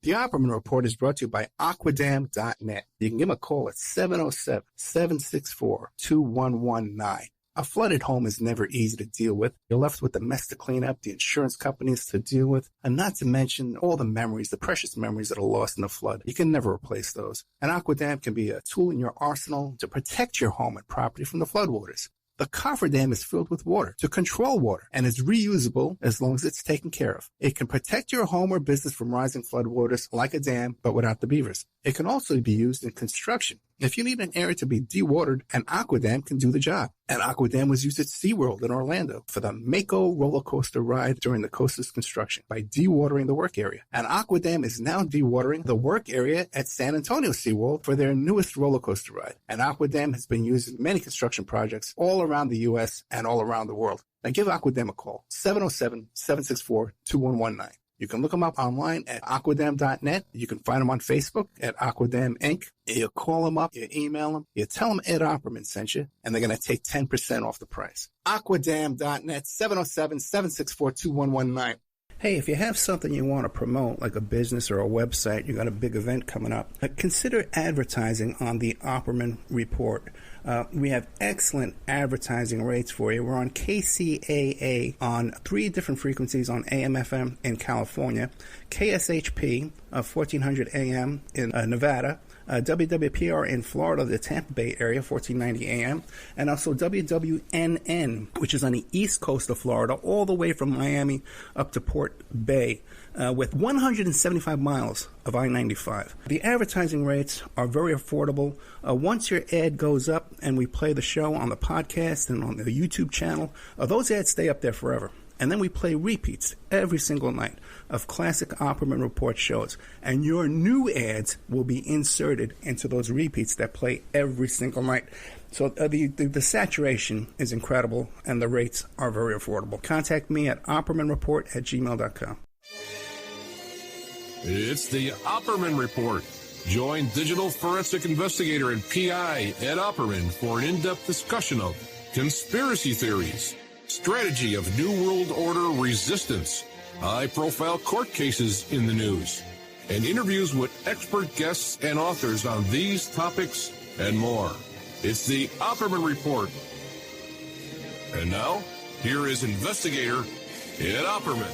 The Opperman Report is brought to you by aquadam.net. You can give them a call at 707-764-2119. A flooded home is never easy to deal with. You're left with the mess to clean up, the insurance companies to deal with, and not to mention all the memories, the precious memories that are lost in the flood. You can never replace those. And Aquadam can be a tool in your arsenal to protect your home and property from the floodwaters. The cofferdam is filled with water to control water and is reusable as long as it's taken care of. It can protect your home or business from rising floodwaters like a dam, but without the beavers. It can also be used in construction. If you need an area to be dewatered, an Aquadam can do the job. An Aquadam was used at SeaWorld in Orlando for the Mako roller coaster ride during the coaster's construction by dewatering the work area. An Aquadam is now dewatering the work area at San Antonio SeaWorld for their newest roller coaster ride. An Aquadam has been used in many construction projects all around the U.S. and all around the world. Now give Aquadam a call, 707-764-2119. You can look them up online at aquadam.net. You can find them on Facebook at Aquadam Inc. You call them up, you email them, you tell them Ed Opperman sent you, and they're going to take 10% off the price. Aquadam.net, 707-764-2119. Hey, if you have something you want to promote, like a business or a website, you got a big event coming up, consider advertising on the Opperman Report. We have excellent advertising rates for you. We're on KCAA on 3 different frequencies on AM/FM in California, KSHP 1400 AM in Nevada, WWPR in Florida, the Tampa Bay area, 1490 AM, and also WWNN, which is on the east coast of Florida, all the way from Miami up to Port Bay, with 175 miles of I-95. The advertising rates are very affordable. Once your ad goes up and we play the show on the podcast and on the YouTube channel, those ads stay up there forever. And then we play repeats every single night of classic Opperman Report shows. And your new ads will be inserted into those repeats that play every single night. So the saturation is incredible, and the rates are very affordable. Contact me at oppermanreport@gmail.com. It's the Opperman Report. Join digital forensic investigator and PI Ed Opperman for an in-depth discussion of conspiracy theories, strategy of New World Order resistance, high-profile court cases in the news, and interviews with expert guests and authors on these topics and more. It's the Opperman Report. And now, here is investigator Ed Opperman.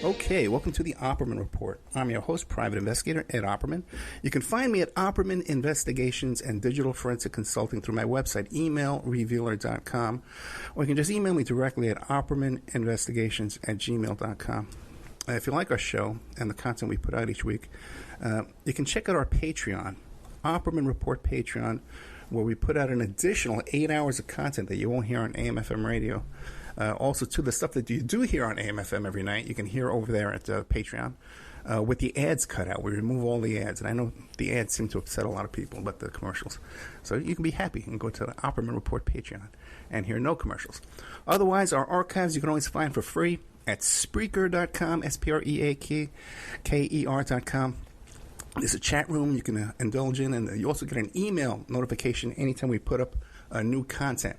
Okay, welcome to the Opperman Report. I'm your host, private investigator Ed Opperman. You can find me at Opperman Investigations and Digital Forensic Consulting through my website, emailrevealer.com, or you can just email me directly at oppermaninvestigations@gmail.com. If you like our show and the content we put out each week, you can check out our Patreon, Opperman Report Patreon, where we put out an additional 8 hours of content that you won't hear on AM/FM radio. Also, to the stuff that you do hear on AM/FM every night, you can hear over there at Patreon with the ads cut out. We remove all the ads, and I know the ads seem to upset a lot of people, but the commercials. So you can be happy and go to the Opperman Report Patreon and hear no commercials. Otherwise, our archives you can always find for free at Spreaker.com, SPREAKER.com. There's a chat room you can indulge in, and you also get an email notification anytime we put up new content.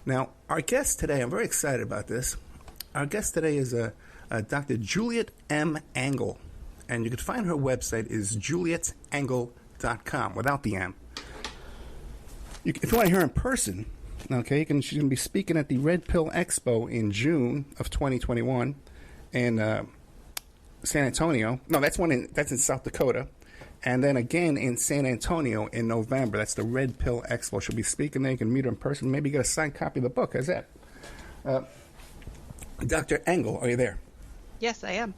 Now, our guest today, I'm very excited about this. Our guest today is Dr. Juliet M. Engel, and you can find her website is julietengel.com, without the M. If you want to hear her in person, okay, she's going to be speaking at the Red Pill Expo in June of 2021 in San Antonio. No, that's in South Dakota. And then again in San Antonio in November. That's the Red Pill Expo. She'll be speaking there. You can meet her in person. Maybe get a signed copy of the book. How's that? Dr. Engel, are you there? Yes, I am.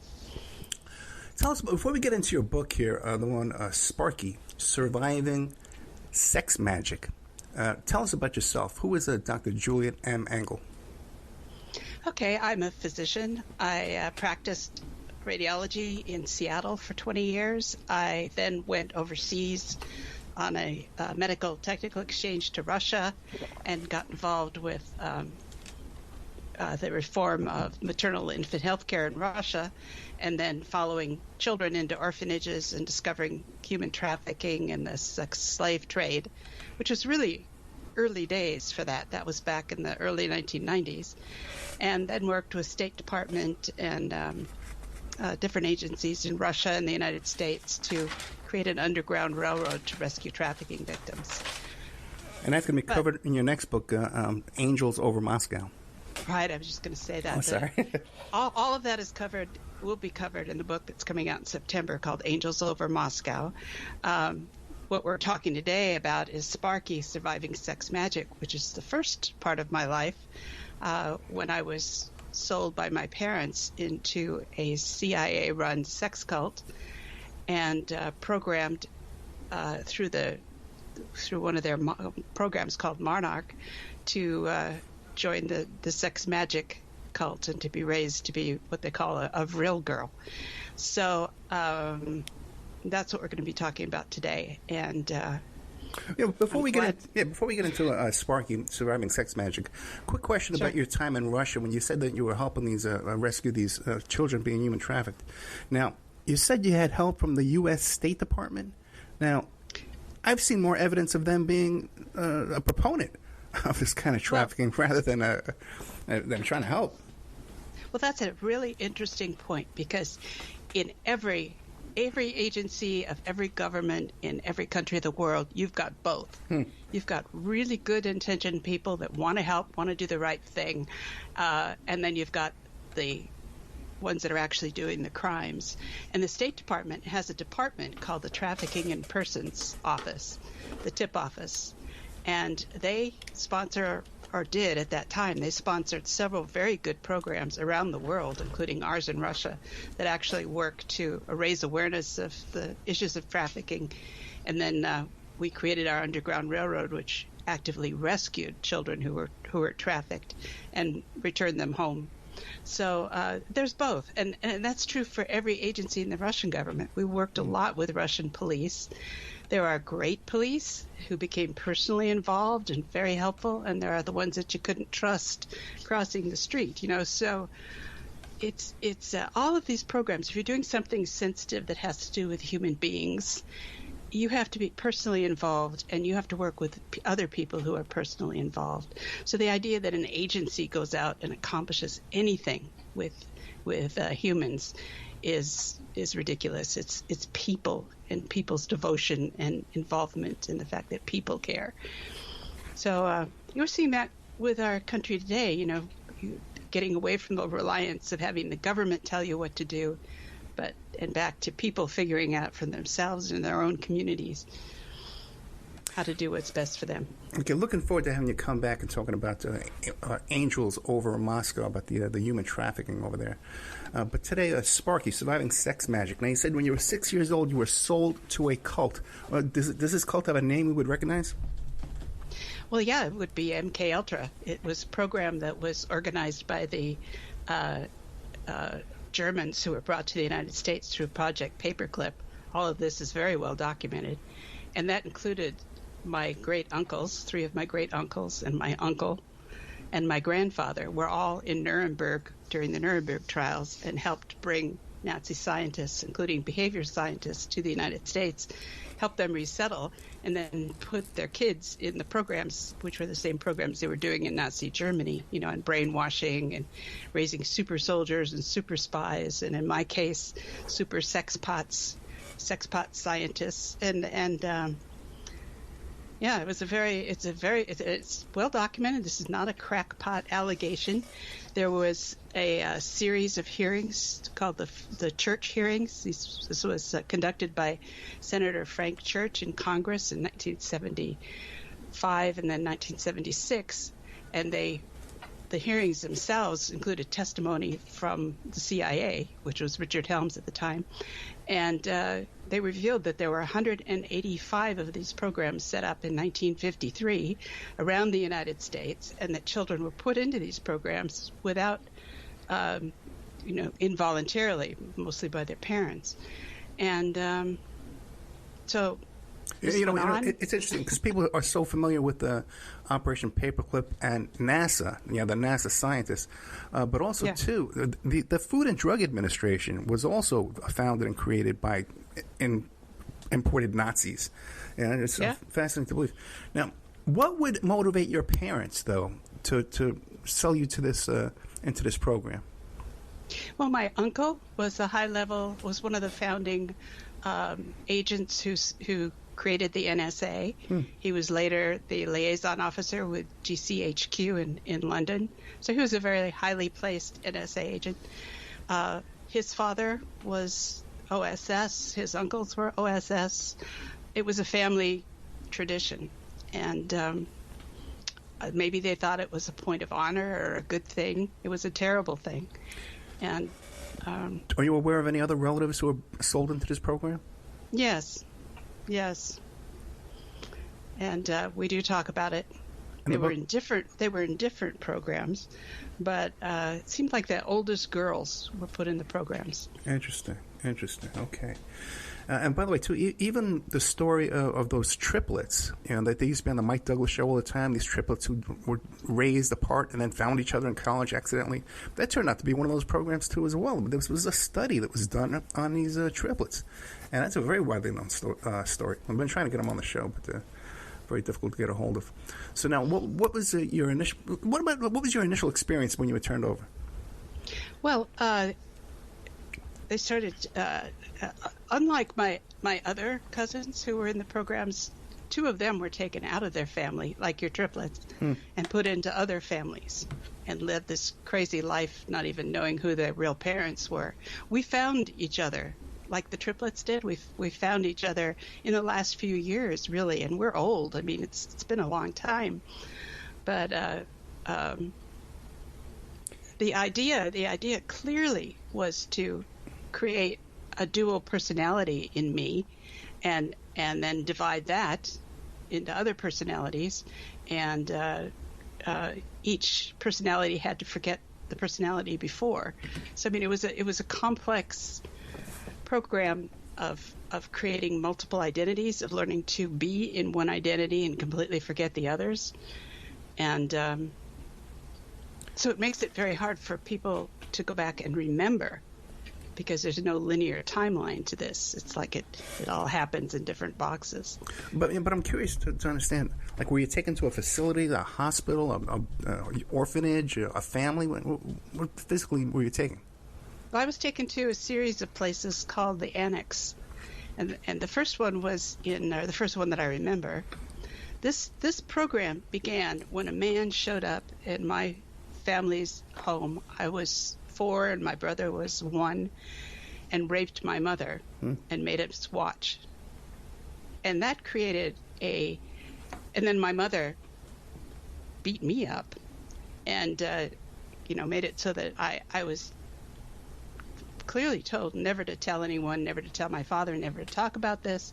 Tell us, before we get into your book here, the one Sparky, Surviving Sex Magick. Tell us about yourself. Who is Dr. Juliet M. Engel? Okay, I'm a physician. I practiced radiology in Seattle for 20 years. I then went overseas on a medical technical exchange to Russia and got involved with the reform of maternal infant health care in Russia, and then following children into orphanages and discovering human trafficking and the sex slave trade, which was really early days for that. That was back in the early 1990s. And then worked with State Department and different agencies in Russia and the United States to create an underground railroad to rescue trafficking victims. And that's going to be covered in your next book, Angels Over Moscow. Right, I was just going to say that. Oh, sorry. all of that will be covered in the book that's coming out in September called Angels Over Moscow. What we're talking today about is Sparky surviving Sex Magick, which is the first part of my life when I was sold by my parents into a CIA-run sex cult and programmed through one of their programs called Monarch to join the Sex Magick cult and to be raised to be what they call a real girl. So that's what we're going to be talking about today. And before we get into Sparky surviving Sex Magick, quick question about your time in Russia when you said that you were helping these rescue these children being human trafficked. Now, you said you had help from the U.S. State Department. Now, I've seen more evidence of them being a proponent of this kind of trafficking rather than trying to help. Well, that's a really interesting point because in every agency of every government in every country of the world, you've got both. You've got really good intentioned people that want to help, want to do the right thing, and then you've got the ones that are actually doing the crimes. And the State Department has a department called the Trafficking in Persons Office, the TIP office, and they sponsor, or did at that time, they sponsored several very good programs around the world, including ours in Russia, that actually work to raise awareness of the issues of trafficking. And then we created our Underground Railroad, which actively rescued children who were trafficked and returned them home. So there's both. And that's true for every agency in the Russian government. We worked a lot with Russian police. There are great police who became personally involved and very helpful, and there are the ones that you couldn't trust crossing the street, So it's all of these programs. If you're doing something sensitive that has to do with human beings, you have to be personally involved, and you have to work with other people who are personally involved. So the idea that an agency goes out and accomplishes anything with humans is ridiculous. It's people and people's devotion and involvement in the fact that people care. So you're seeing that with our country today, getting away from the reliance of having the government tell you what to do, and back to people figuring out for themselves in their own communities how to do what's best for them. Okay, looking forward to having you come back and talking about Angels Over Moscow, about the human trafficking over there. But today, Sparky, surviving Sex Magick. Now, you said when you were 6 years old, you were sold to a cult. Does this cult have a name we would recognize? Well, yeah, it would be MK Ultra. It was a program that was organized by the Germans who were brought to the United States through Project Paperclip. All of this is very well documented. And that included my great uncles, 3 of my great uncles, and my uncle and my grandfather were all in Nuremberg during the Nuremberg trials and helped bring Nazi scientists, including behavior scientists, to the United States, help them resettle, and then put their kids in the programs, which were the same programs they were doing in Nazi Germany, and brainwashing and raising super soldiers and super spies, and in my case, super sex pot scientists, and yeah, it's well documented. This is not a crackpot allegation. There was a series of hearings called the Church hearings. This was conducted by Senator Frank Church in Congress in 1975 and then 1976, and the hearings themselves included testimony from the CIA, which was Richard Helms at the time, and they revealed that there were 185 of these programs set up in 1953 around the United States, and that children were put into these programs without, involuntarily, mostly by their parents. And so it's interesting because people are so familiar with the Operation Paperclip and NASA, the NASA scientists, but also too the Food and Drug Administration was also founded and created by imported Nazis, and it's fascinating to believe. Now, what would motivate your parents though to sell you to this into this program? Well, my uncle was was one of the founding agents who created the NSA. He was later the liaison officer with GCHQ in London. So he was a very highly placed NSA agent. His father was OSS. His uncles were OSS. It was a family tradition. And maybe they thought it was a point of honor or a good thing. It was a terrible thing. And are you aware of any other relatives who were sold into this program? Yes. And we do talk about it. They were in different programs, but it seemed like the oldest girls were put in the programs. Interesting. Okay. And by the way, too, even the story of those triplets, that they used to be on the Mike Douglas show all the time, these triplets who were raised apart and then found each other in college accidentally, that turned out to be one of those programs, too, as well. There was a study that was done on these triplets, and that's a very widely known story. I've been trying to get them on the show, but very difficult to get a hold of. So now, what was your initial experience when you were turned over? Well, they started, unlike my other cousins who were in the programs, two of them were taken out of their family, like your triplets, and put into other families and lived this crazy life, not even knowing who their real parents were. We found each other, like the triplets did. We found each other in the last few years, really, and we're old. I mean, it's been a long time. But the idea clearly was to create a dual personality in me, and then divide that into other personalities, and each personality had to forget the personality before. So I mean, it was a complex program of creating multiple identities, of learning to be in one identity and completely forget the others, and so it makes it very hard for people to go back and remember, because there's no linear timeline to this. It's like it all happens in different boxes. But I'm curious to understand, like, were you taken to a facility, a hospital, an orphanage, a family? What physically were you taken? Well, I was taken to a series of places called the Annex, and the first one was the first one that I remember. This program began when a man showed up in my family's home. I was 4 and my brother was 1, and raped my mother and made us watch. And that created and then my mother beat me up and, made it so that I was clearly told never to tell anyone, never to tell my father, never to talk about this.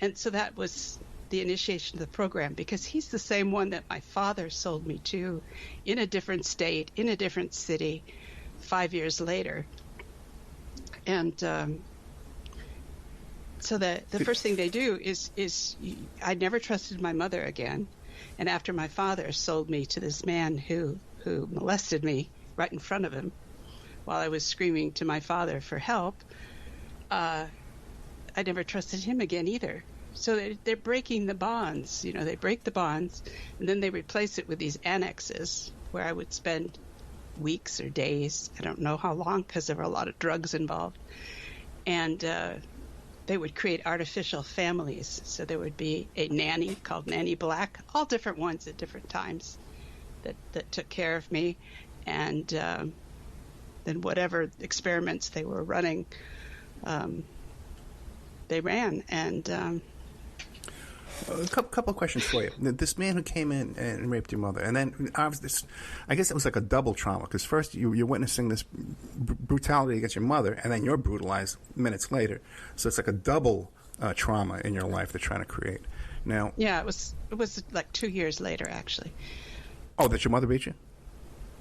And so that was the initiation of the program, because he's the same one that my father sold me to in a different state, in a different city, 5 years later. And so the first thing they do is I never trusted my mother again. And after my father sold me to this man who molested me right in front of him while I was screaming to my father for help, I never trusted him again either. So they're breaking the bonds. They break the bonds, and then they replace it with these annexes where I would spend weeks or days, I don't know how long, because there were a lot of drugs involved. And they would create artificial families. So there would be a nanny called Nanny Black, all different ones at different times that took care of me. And then whatever experiments they were running, they ran. And a couple of questions for you. This man who came in and raped your mother, and then obviously, I guess it was like a double trauma, because first you're witnessing this brutality against your mother, and then you're brutalized minutes later. So it's like a double trauma in your life they're trying to create. Now, yeah, it was like 2 years later, actually. Oh, that your mother beat you?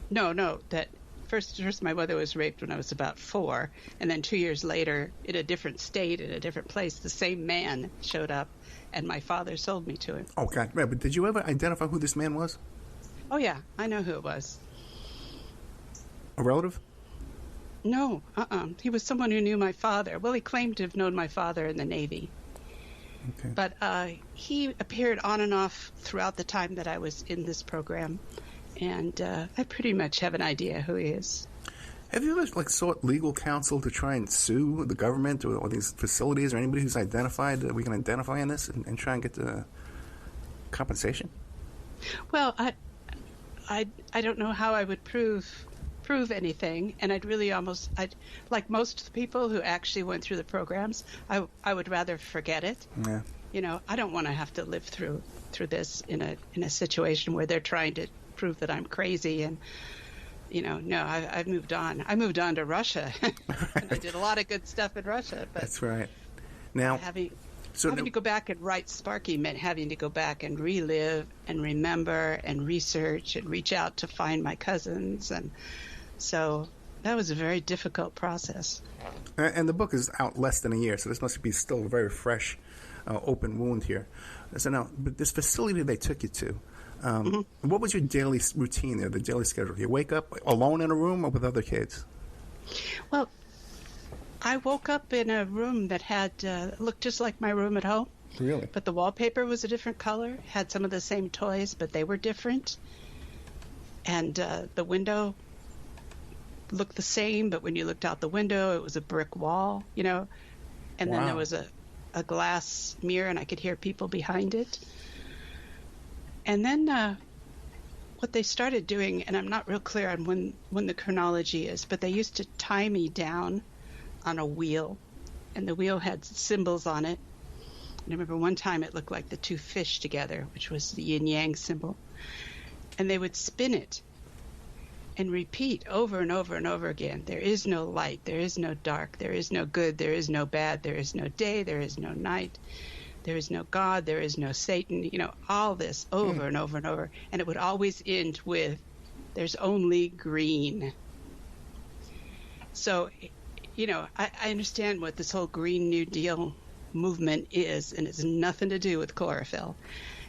No, that first my mother was raped when I was about 4, and then 2 years later, in a different state, in a different place, the same man showed up, and my father sold me to him. Oh, God. Right, but did you ever identify who this man was? Oh, yeah. I know who it was. A relative? No. He was someone who knew my father. Well, he claimed to have known my father in the Navy. Okay. But he appeared on and off throughout the time that I was in this program, and I pretty much have an idea who he is. Have you ever sought legal counsel to try and sue the government or these facilities or anybody who's identified that we can identify in this and try and get the compensation? Well, I don't know how I would prove anything, and I'd like most of the people who actually went through the programs, I would rather forget it. Yeah. You know, I don't want to have to live through this in a situation where they're trying to prove that I'm crazy. And you know, no, I've moved on. I moved on to Russia. And I did a lot of good stuff in Russia. But that's right. Now, having to go back and write Sparky meant having to go back and relive and remember and research and reach out to find my cousins. And so that was a very difficult process. And the book is out less than a year, so this must be still a very fresh, open wound here. So now, but this facility they took you to, what was your daily routine there, the daily schedule? You wake up alone in a room or with other kids? Well, I woke up in a room that had looked just like my room at home. Really? But the wallpaper was a different color, had some of the same toys, but they were different. And the window looked the same, but when you looked out the window, it was a brick wall, you know. And then there was a glass mirror, and I could hear people behind it. And then what they started doing, and I'm not real clear on when the chronology is, but they used to tie me down on a wheel, and the wheel had symbols on it. And I remember one time it looked like the two fish together, which was the yin-yang symbol. And they would spin it and repeat over and over and over again. There is no light, there is no dark, there is no good, there is no bad, there is no day, there is no night. There is no God, there is no Satan, you know, all this over and over and over. And it would always end with, there's only green. So, you know, I understand what this whole Green New Deal movement is, and it's nothing to do with chlorophyll.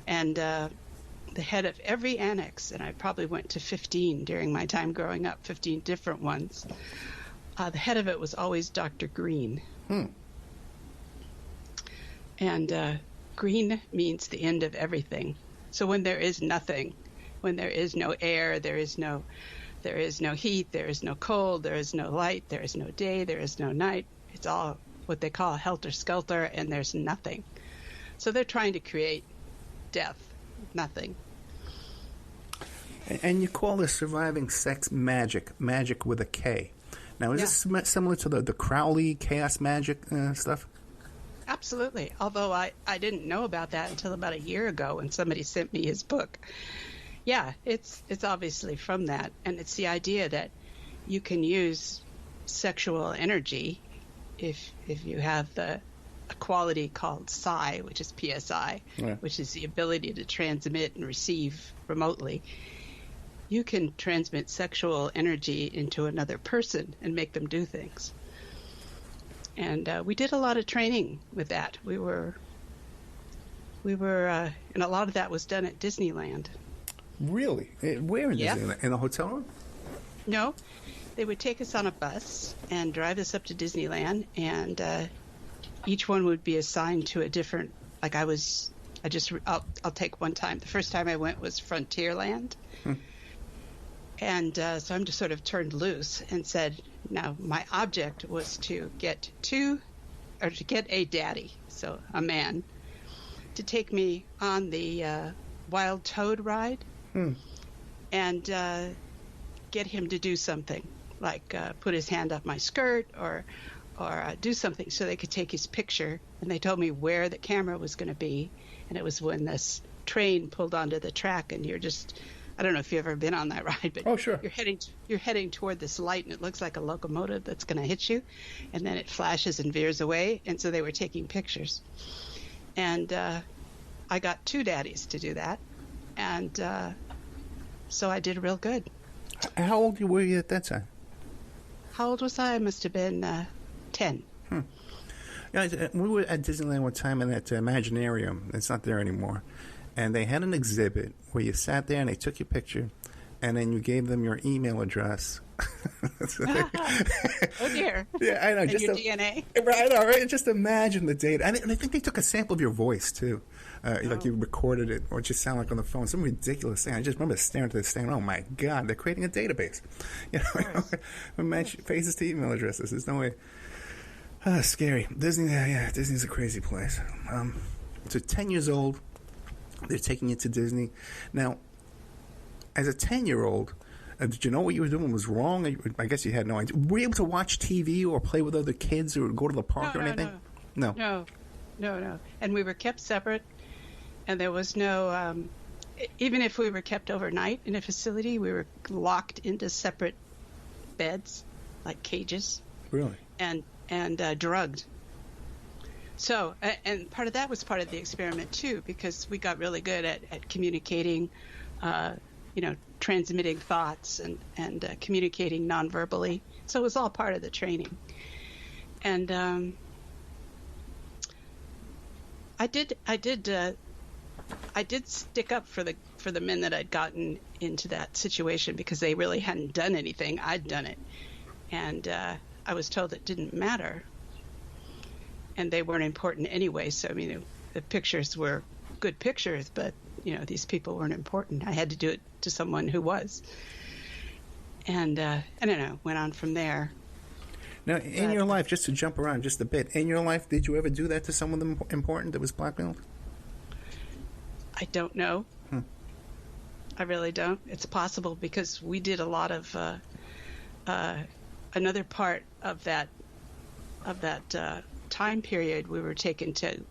And the head of every annex, and I probably went to 15 during my time growing up, 15 different ones, the head of it was always Dr. Green. And green means the end of everything. So when there is nothing, when there is no air, there is no heat, there is no cold, there is no light, there is no day, there is no night. It's all what they call helter-skelter, and there's nothing. So they're trying to create death, nothing. And you call this surviving sex magic, magic with a K. Now, is this similar to the Crowley chaos magic stuff? Absolutely. Although I didn't know about that until about a year ago when somebody sent me his book. Yeah, it's obviously from that. And it's the idea that you can use sexual energy if you have a quality called psi, which is PSI, which is the ability to transmit and receive remotely. You can transmit sexual energy into another person and make them do things. And we did a lot of training with that. We were, and a lot of that was done at Disneyland. Really? Where in Disneyland? In a hotel room? No, they would take us on a bus and drive us up to Disneyland, and each one would be assigned to a different. Like I'll take one time. The first time I went was Frontierland, and so I'm just sort of turned loose and said. Now, my object was to get a daddy, so a man, to take me on the wild toad ride and get him to do something, like put his hand up my skirt or do something so they could take his picture. And they told me where the camera was going to be. And it was when this train pulled onto the track and you're just... I don't know if you've ever been on that ride, but you're heading toward this light, and it looks like a locomotive that's going to hit you, and then it flashes and veers away. And so they were taking pictures, and I got two daddies to do that, and so I did real good. How old were you at that time? How old was I? I must have been 10. Yeah, we were at Disneyland one time in that Imaginarium. It's not there anymore. And they had an exhibit where you sat there and they took your picture, and then you gave them your email address. Oh dear. Yeah, I know. And just your DNA. Right, I know, right? Just imagine the data. And I think they took a sample of your voice, too. Like you recorded it, or it just sounded like on the phone. Some ridiculous thing. I just remember staring at this thing, oh my God, they're creating a database. You know, match faces to email addresses. There's no way. Scary. Disney, yeah, Disney's a crazy place. So 10 years old, they're taking you to Disney. Now, as a 10-year-old, did you know what you were doing was wrong? I guess you had no idea. Were you able to watch TV or play with other kids or go to the park or anything? No. And we were kept separate, and there was no, even if we were kept overnight in a facility, we were locked into separate beds, like cages. Really? And drugged. So, and part of that was part of the experiment, too, because we got really good at communicating, transmitting thoughts and communicating non-verbally. So it was all part of the training. And I did stick up for the men that I'd gotten into that situation because they really hadn't done anything. I'd done it. And I was told it didn't matter. And they weren't important anyway. So, the pictures were good pictures, but, these people weren't important. I had to do it to someone who was. And I don't know, went on from there. Now, in your life, just to jump around just a bit, in your life, did you ever do that to someone important that was blackmailed? I don't know. I really don't. It's possible because we did a lot of another part of that time period. We were taken to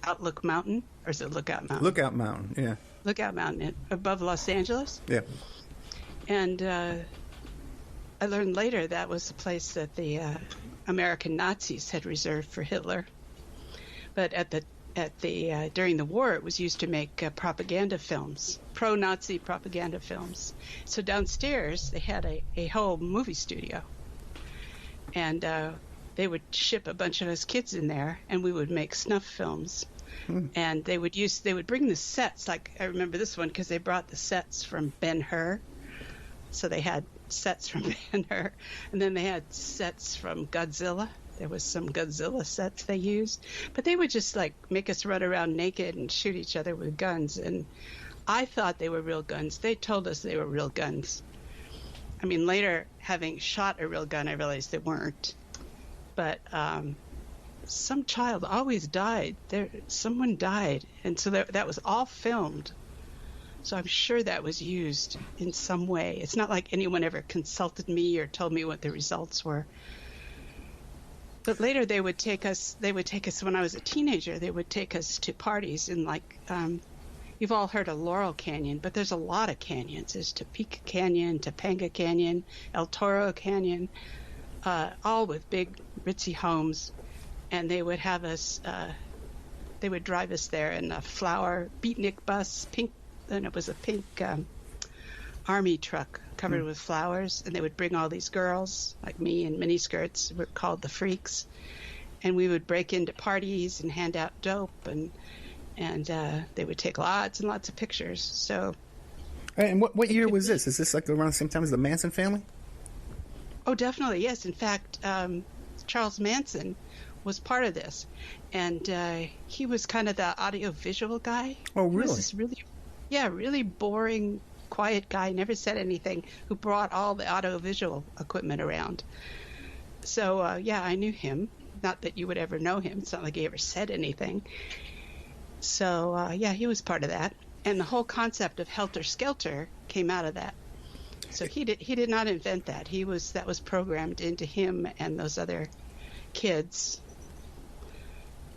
Outlook Mountain, or is it Lookout Mountain? Lookout Mountain, yeah. Lookout Mountain above Los Angeles. Yeah. And I learned later that was the place that the American Nazis had reserved for Hitler. But during the war, it was used to make propaganda films, pro-Nazi propaganda films. So downstairs, they had a whole movie studio. And they would ship a bunch of us kids in there, and we would make snuff films. And they would bring the sets. Like, I remember this one because they brought the sets from Ben-Hur. So they had sets from Ben-Hur, and then they had sets from Godzilla. There was some Godzilla sets they used, but they would just make us run around naked and shoot each other with guns. And I thought they were real guns. They told us they were real guns. Later, having shot a real gun, I realized they weren't. But some child always died. Someone died, and so that was all filmed. So I'm sure that was used in some way. It's not like anyone ever consulted me or told me what the results were. But later they would take us when I was a teenager, they would take us to parties in you've all heard of Laurel Canyon, but there's a lot of canyons. There's Topeka Canyon, Topanga Canyon, El Toro Canyon, all with big ritzy homes. And they would have us, they would drive us there in a flower beatnik bus, pink, and it was a pink army truck covered with flowers, and they would bring all these girls like me in miniskirts. We're called the freaks, and we would break into parties and hand out dope, and they would take lots and lots of pictures. So, and what year was this? Is this around the same time as the Manson family? Oh, definitely, yes. In fact, Charles Manson was part of this, and he was kind of the audio-visual guy. Oh, really? He was this really boring, quiet guy, never said anything, who brought all the audio-visual equipment around. So, I knew him. Not that you would ever know him. It's not like he ever said anything. So, he was part of that. And the whole concept of helter-skelter came out of that. So he did not invent that. That was programmed into him and those other kids.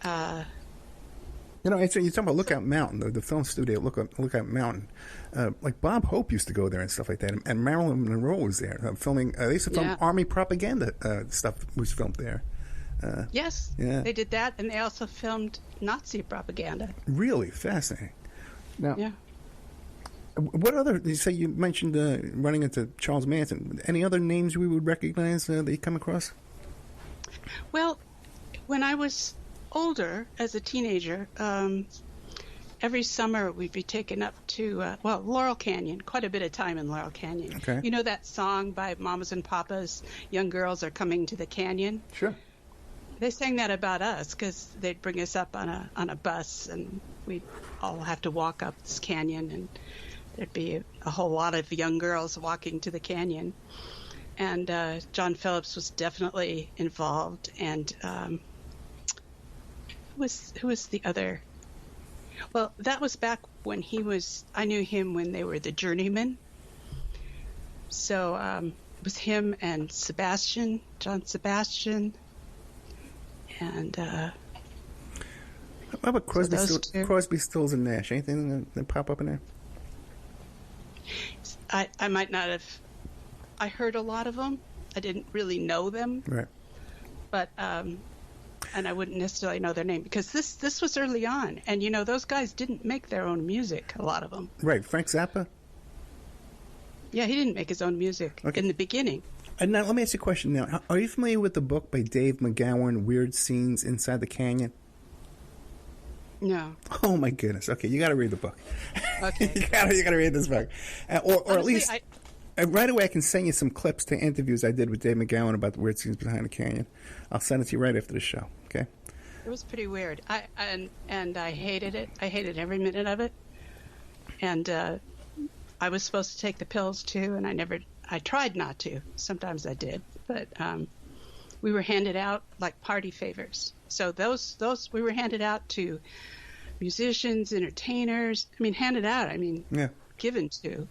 You're talking about Lookout Mountain, the film studio at Lookout Mountain. Like Bob Hope used to go there and stuff like that, and Marilyn Monroe was there filming. They used to film army propaganda stuff was filmed there. Yes, they did that, and they also filmed Nazi propaganda. Really fascinating. Now, what other? You mentioned running into Charles Manson. Any other names we would recognize that you come across? Well, when I was older, as a teenager, and every summer we'd be taken up to, Laurel Canyon, quite a bit of time in Laurel Canyon. Okay. You know that song by Mamas and Papas, Young Girls Are Coming to the Canyon? Sure. They sang that about us because they'd bring us up on a bus, and we'd all have to walk up this canyon, and there'd be a whole lot of young girls walking to the canyon. And John Phillips was definitely involved, and who was the other? Well, that was back when I knew him when they were the Journeymen. So it was him and John Sebastian, and how about Crosby, Stills, and Nash? Anything that pop up in there? I might not have. I heard a lot of them. I didn't really know them. Right. But and I wouldn't necessarily know their name because this was early on, and those guys didn't make their own music. A lot of them. Right. Frank Zappa. Yeah, he didn't make his own music in the beginning. And now let me ask you a question. Now, are you familiar with the book by Dave McGowan, Weird Scenes Inside the Canyon? No. Oh my goodness. Okay, you got to read the book. Okay. you got to read this book, or Honestly, at least. Right away, I can send you some clips to interviews I did with Dave McGowan about the weird scenes behind the canyon. I'll send it to you right after the show. Okay. It was pretty weird. I hated it. I hated every minute of it. And I was supposed to take the pills too, and I tried not to. Sometimes I did, but we were handed out like party favors. So those we were handed out to musicians, entertainers. I mean, handed out. I mean, given to.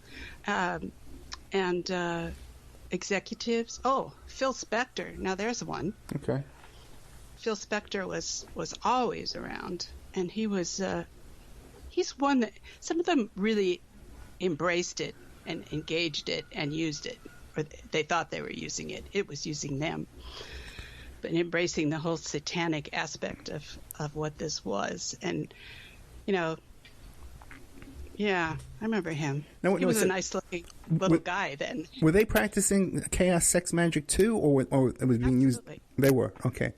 And executives. Oh, Phil Spector. Now there's one. Okay. Phil Spector was always around, and he's one that some of them really embraced it and engaged it and used it, or they thought they were using it. It was using them. But embracing the whole satanic aspect of what this was, and yeah, I remember him. He was a nice-looking little guy then. Were they practicing chaos sex magic too, or it was being used? They were. Okay.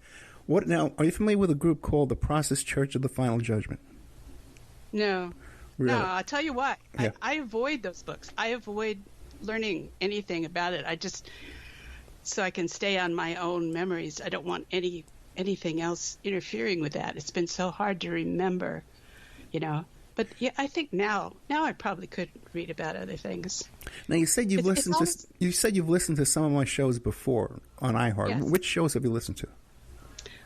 What now? Are you familiar with a group called the Process Church of the Final Judgment? No. Really? No, I'll tell you what. Yeah. I avoid those books. I avoid learning anything about it. So I can stay on my own memories. I don't want anything else interfering with that. It's been so hard to remember, But yeah, I think now I probably could read about other things. Now you said you've listened to some of my shows before on iHeart. Yes. Which shows have you listened to?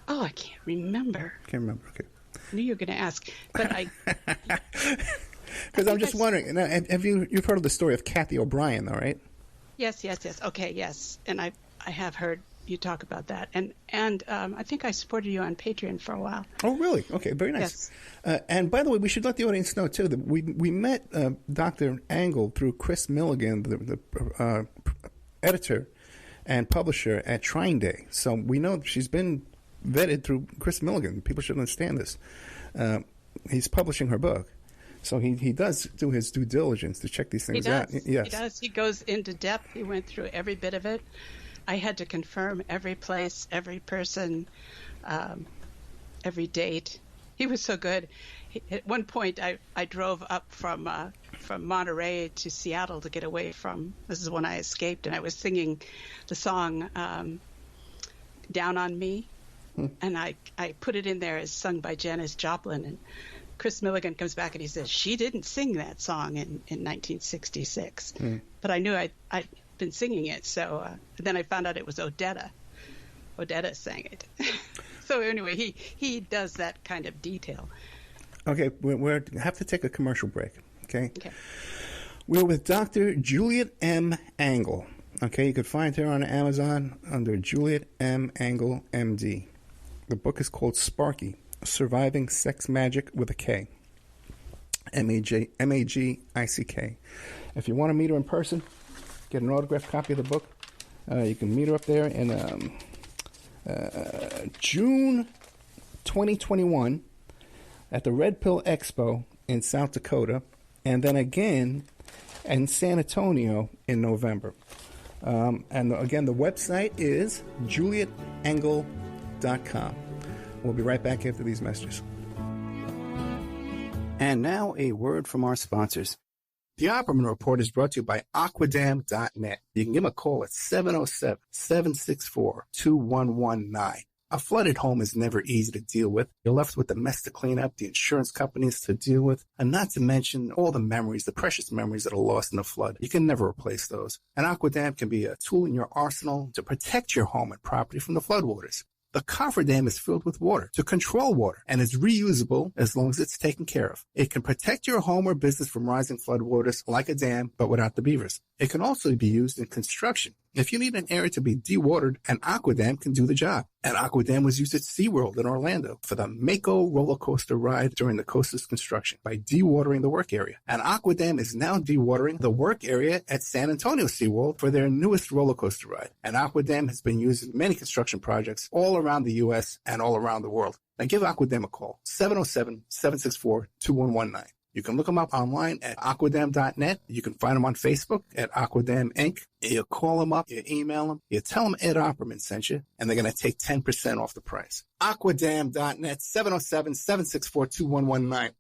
Oh, I can't remember. Can't remember. Okay. I knew you were going to ask, but I. Because I'm just wondering. Now, have you've heard of the story of Kathy O'Brien, though, right? Yes. Okay, yes, and I have heard you talk about that, and I think I supported you on Patreon for a while. Oh, really? Okay, very nice. Yes. And by the way, we should let the audience know too that we met Dr. Angle through Chris Milligan, the editor and publisher at Shrine Day. So we know she's been vetted through Chris Milligan. People should understand this. He's publishing her book. So he does do his due diligence to check these things out. Yes. He does. He goes into depth. He went through every bit of it. I had to confirm every place, every person, every date. He was so good. At one point, I drove up from Monterey to Seattle to get away from. This is when I escaped, and I was singing the song "Down on Me," and I put it in there as sung by Janis Joplin. And Chris Milligan comes back and he says she didn't sing that song in 1966, but I knew I'd been singing it. So then I found out it was Odetta. Odetta sang it. So anyway, he does that kind of detail. Okay, we have to take a commercial break. Okay. We're with Dr. Juliet M. Angle. Okay, you can find her on Amazon under Juliet M. Angle, MD. The book is called Sparky: Surviving Sex Magick with a K. Magick. If you want to meet her in person, get an autographed copy of the book. You can meet her up there in June 2021 at the Red Pill Expo in South Dakota, and then again in San Antonio in November. And again, the website is julietangle.com. We'll be right back after these messages. And now a word from our sponsors. The Opperman Report is brought to you by Aquadam.net. You can give them a call at 707-764-2119. A flooded home is never easy to deal with. You're left with the mess to clean up, the insurance companies to deal with, and not to mention all the memories, the precious memories that are lost in the flood. You can never replace those. And Aquadam can be a tool in your arsenal to protect your home and property from the floodwaters. The cofferdam is filled with water to control water and is reusable as long as it's taken care of. It can protect your home or business from rising floodwaters like a dam, but without the beavers. It can also be used in construction. If you need an area to be dewatered, an Aquadam can do the job. An Aquadam was used at SeaWorld in Orlando for the Mako roller coaster ride during the coaster's construction by dewatering the work area. An Aquadam is now dewatering the work area at San Antonio SeaWorld for their newest roller coaster ride. An Aquadam has been used in many construction projects all around the U.S. and all around the world. Now give Aquadam a call, 707-764-2119. You can look them up online at aquadam.net. You can find them on Facebook at Aquadam Inc. You call them up, you email them, you tell them Ed Opperman sent you, and they're going to take 10% off the price. Aquadam.net, 707-764-2119.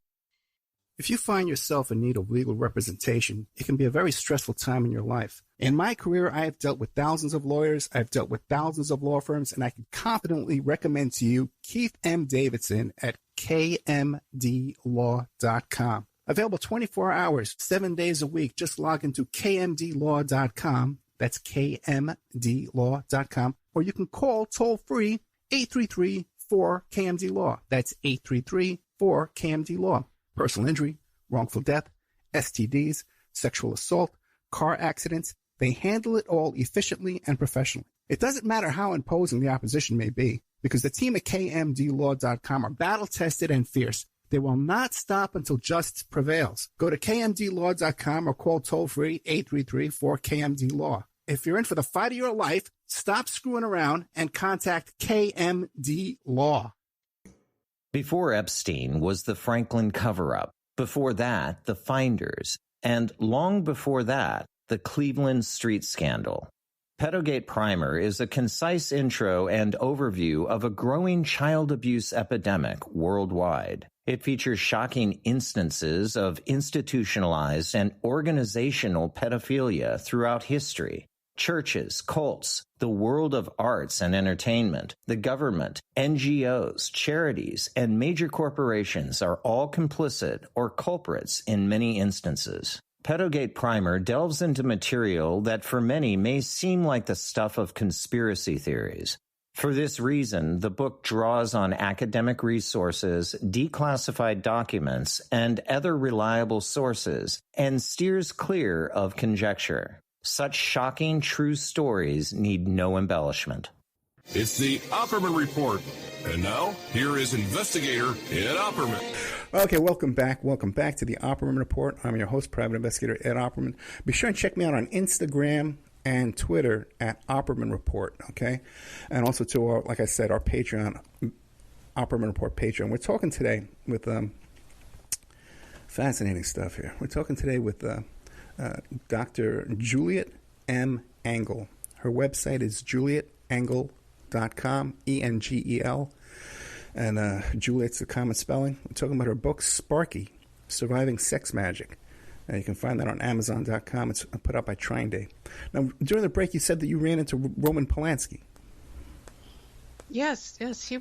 If you find yourself in need of legal representation, it can be a very stressful time in your life. In my career, I have dealt with thousands of lawyers, I've dealt with thousands of law firms, and I can confidently recommend to you Keith M. Davidson at kmdlaw.com. Available 24 hours, 7 days a week. Just log into kmdlaw.com. That's kmdlaw.com. Or you can call toll-free 833-4KMD-LAW. That's 833-4KMD-LAW. Personal injury, wrongful death, STDs, sexual assault, car accidents. They handle it all efficiently and professionally. It doesn't matter how imposing the opposition may be, because the team at kmdlaw.com are battle-tested and fierce. They will not stop until justice prevails. Go to kmdlaw.com or call toll-free 833-4KMD-LAW. If you're in for the fight of your life, stop screwing around and contact KMD Law. Before Epstein was the Franklin cover-up. Before that, the Finders. And long before that, the Cleveland Street Scandal. Pedogate Primer is a concise intro and overview of a growing child abuse epidemic worldwide. It features shocking instances of institutionalized and organizational pedophilia throughout history. Churches, cults, the world of arts and entertainment, the government, NGOs, charities, and major corporations are all complicit or culprits in many instances. Pedogate Primer delves into material that for many may seem like the stuff of conspiracy theories. For this reason, the book draws on academic resources, declassified documents, and other reliable sources, and steers clear of conjecture. Such shocking true stories need no embellishment. It's the Opperman Report. And now, here is investigator Ed Opperman. Okay, welcome back. Welcome back to the Opperman Report. I'm your host, private investigator Ed Opperman. Be sure and check me out on Instagram and Twitter at Opperman Report, okay? And also to our, like I said, our Patreon, Opperman Report Patreon. We're talking today with fascinating stuff here. We're talking today with Dr. Juliet M. Engel. Her website is julietengel.com, E-N-G-E-L. And Juliet's a common spelling. We're talking about her book, Sparky, Surviving Sex Magick. You can find that on Amazon.com. It's put out by Trine Day. Now, during the break, you said that you ran into Roman Polanski. Yes. He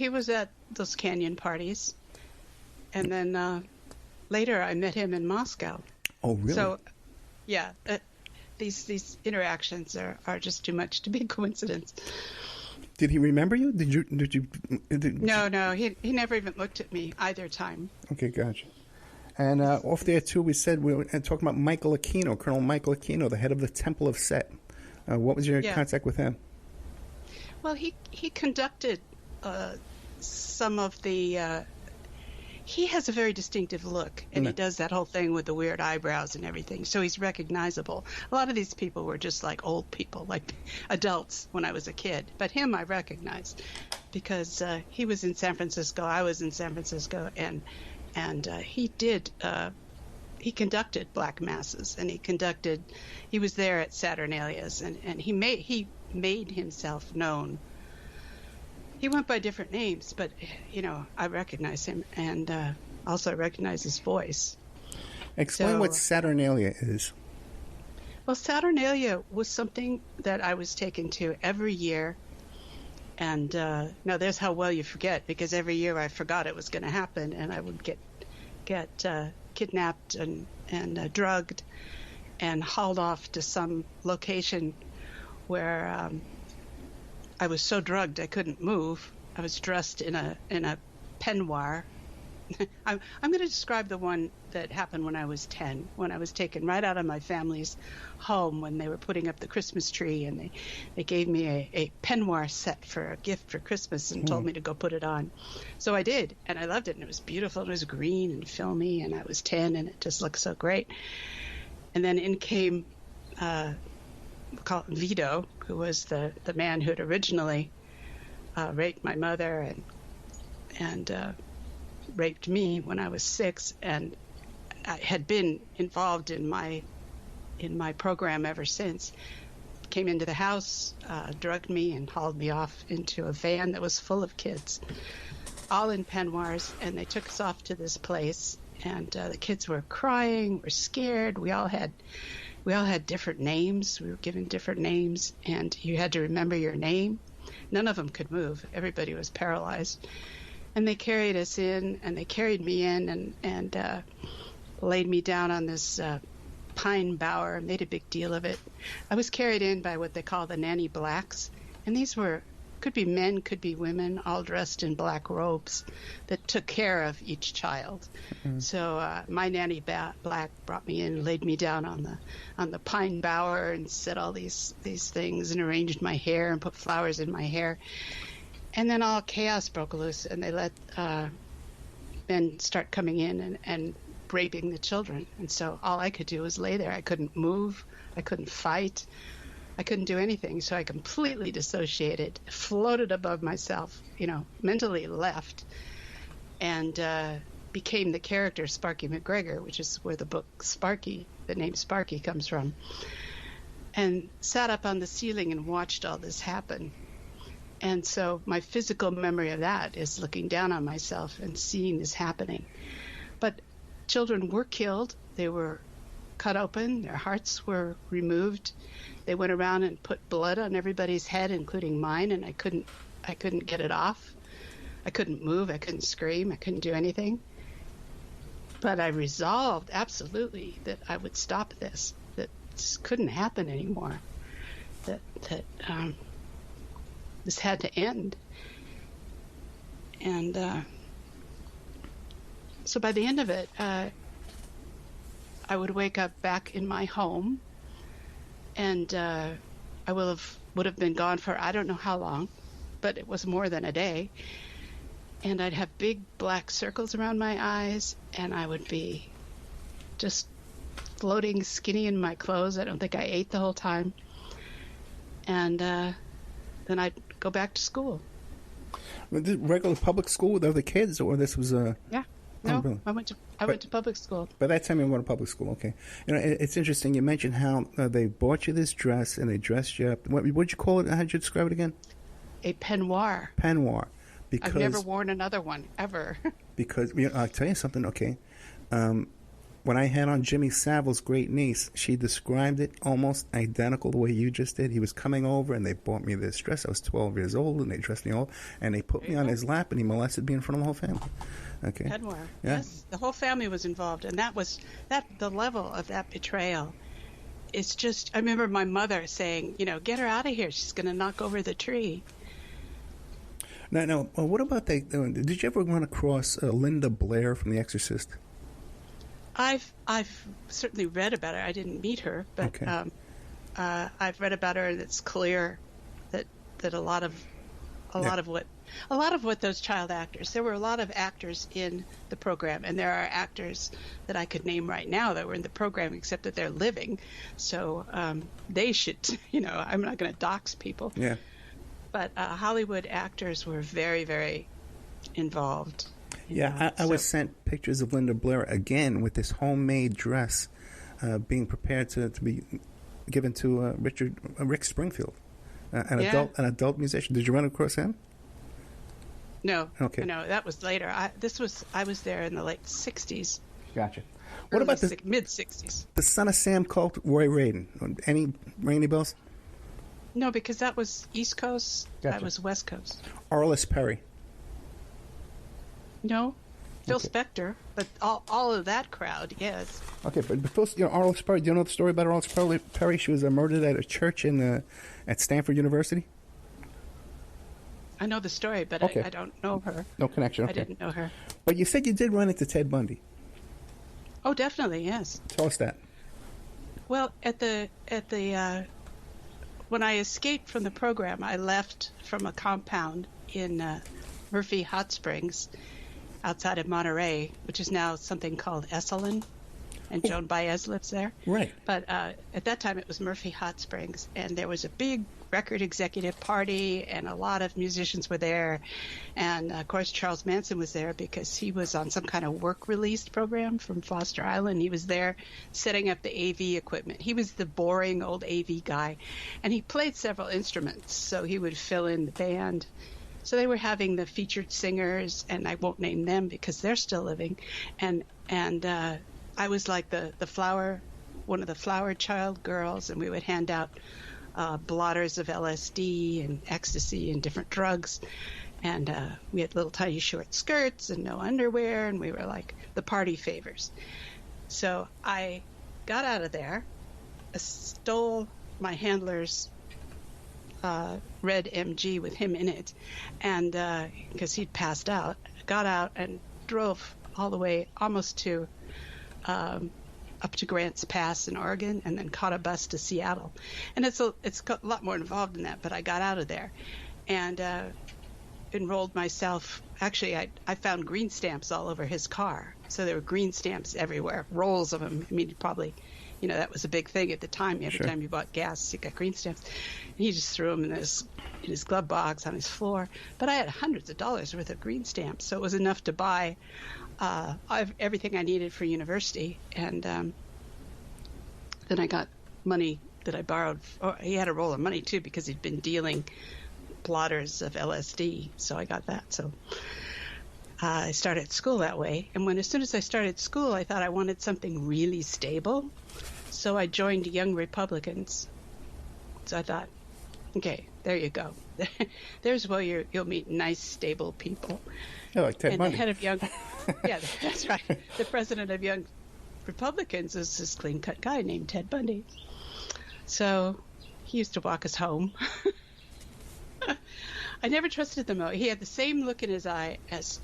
was at those canyon parties. And then later I met him in Moscow. Oh, really? So, yeah, these interactions are just too much to be a coincidence. Did he remember you? Did you? No. He never even looked at me either time. Okay, gotcha. And off there, too, we said we were talking about Michael Aquino, Colonel Michael Aquino, the head of the Temple of Set. What was your contact with him? Well, he conducted some of the... he has a very distinctive look, and he does that whole thing with the weird eyebrows and everything, so he's recognizable. A lot of these people were just like old people, like adults when I was a kid. But him I recognized because he was in San Francisco, I was in San Francisco, and he conducted black masses, and he was there at Saturnalia's, and he made himself known. He went by different names, but I recognize him, and also recognize his voice. Explain what Saturnalia is. Well, Saturnalia was something that I was taken to every year. And now there's how well you forget, because every year I forgot it was going to happen, and I would get kidnapped and drugged and hauled off to some location where I was so drugged I couldn't move. I was dressed in a peignoir. I'm going to describe the one that happened when I was 10, when I was taken right out of my family's home when they were putting up the Christmas tree, and they gave me a peignoir set for a gift for Christmas and told me to go put it on. So I did, and I loved it, and it was beautiful. It was green and filmy, and I was 10, and it just looked so great. And then in came Vito, who was the man who had originally raped my mother and raped me when I was 6, and I had been involved in my program ever since. Came into the house, drugged me, and hauled me off into a van that was full of kids, all in peignoirs, and they took us off to this place. And the kids were crying, were scared. We all had different names. We were given different names, and you had to remember your name. None of them could move. Everybody was paralyzed. And they carried us in, and they carried me in and laid me down on this pine bower, made a big deal of it. I was carried in by what they call the nanny blacks, and these could be men, could be women, all dressed in black robes that took care of each child. Mm-hmm. So my nanny black brought me in, laid me down on the pine bower, and said all these things, and arranged my hair and put flowers in my hair. And then all chaos broke loose, and they let men start coming in and raping the children. And so all I could do was lay there. I couldn't move. I couldn't fight. I couldn't do anything. So I completely dissociated, floated above myself, mentally left, and became the character Sparky MacGregor, which is where the book Sparky, the name Sparky, comes from, and sat up on the ceiling and watched all this happen. And so my physical memory of that is looking down on myself and seeing this happening. But children were killed. They were cut open. Their hearts were removed. They went around and put blood on everybody's head, including mine, and I couldn't get it off. I couldn't move. I couldn't scream. I couldn't do anything. But I resolved absolutely that I would stop this, that this couldn't happen anymore, that this had to end. And so by the end of it, I would wake up back in my home, and I would have been gone for I don't know how long, but it was more than a day. And I'd have big black circles around my eyes, and I would be just floating skinny in my clothes. I don't think I ate the whole time. And then I'd go back to school. Regular public school with other kids, or this was a... Yeah. No, really? I went to public school. By that time you went to public school, okay. It's interesting. You mentioned how they bought you this dress and they dressed you up. What'd you call it? How'd you describe it again? A peignoir. Peignoir. Because I've never worn another one, ever. Because, I'll tell you something, okay. When I had on Jimmy Savile's great niece, she described it almost identical the way you just did. He was coming over, and they bought me this dress. I was 12 years old, and they dressed me all, and they put me on his lap, and he molested me in front of the whole family. Okay. Peignoir. Yeah. Yes, the whole family was involved, and the level of that betrayal. It's just, I remember my mother saying, get her out of here. She's going to knock over the tree. Now, what about did you ever run across Linda Blair from The Exorcist? I've certainly read about her. I didn't meet her, but okay. I've read about her, and it's clear that a lot of what those child actors. There were a lot of actors in the program, and there are actors that I could name right now that were in the program, except that they're living. So they should, I'm not going to dox people. Yeah. But Hollywood actors were very, very involved. Yeah, I was sent pictures of Linda Blair again with this homemade dress being prepared to be given to Rick Springfield, an adult musician. Did you run across him? No. Okay. No, that was later. I was there in the late 60s. Gotcha. What about the mid 60s? The Son of Sam cult, Roy Raiden? Any ring any bells? No, because that was East Coast. Gotcha. That was West Coast. Arliss Perry. No. Phil Okay. Spector, but all of that crowd, yes. Okay, but Phil, Arliss Perry. Do you know the story about Arliss Perry? She was murdered at a church at Stanford University. I know the story, but Okay. I don't know her. No connection. Okay. I didn't know her. But you said you did run into Ted Bundy. Oh, definitely, yes. Tell us that. Well, when I escaped from the program, I left from a compound in Murphy Hot Springs, outside of Monterey, which is now something called Esalen, and Joan Baez lives there. Right. But at that time, it was Murphy Hot Springs, and there was a big record executive party, and a lot of musicians were there. And, of course, Charles Manson was there because he was on some kind of work release program from Foster Island. He was there setting up the AV equipment. He was the boring old AV guy, and he played several instruments, so he would fill in the band. So they were having the featured singers, and I won't name them because they're still living. And I was like one of the flower child girls, and we would hand out blotters of LSD and ecstasy and different drugs. And we had little tiny short skirts and no underwear, and we were like the party favors. So I got out of there, stole my handler's red MG with him in it, and because he'd passed out, got out and drove all the way almost to up to Grants Pass in Oregon, and then caught a bus to Seattle. And it's a lot more involved than that, but I got out of there and enrolled myself. Actually, I found green stamps all over his car, so there were green stamps everywhere, rolls of them. I mean, probably, that was a big thing at the time. Every Sure. time you bought gas, you got green stamps. And he just threw them in his glove box on his floor. But I had hundreds of dollars worth of green stamps, so it was enough to buy everything I needed for university. And then I got money that I borrowed. He had a roll of money, too, because he'd been dealing blotters of LSD, so I got that. So I started school that way. And as soon as I started school, I thought I wanted something really stable. So I joined Young Republicans. So I thought, okay, there you go. There's where you'll meet nice, stable people. Yeah, like Ted Bundy. The head of Young, yeah, that's right. The president of Young Republicans is this clean-cut guy named Ted Bundy. So he used to walk us home. I never trusted him, though. He had the same look in his eye as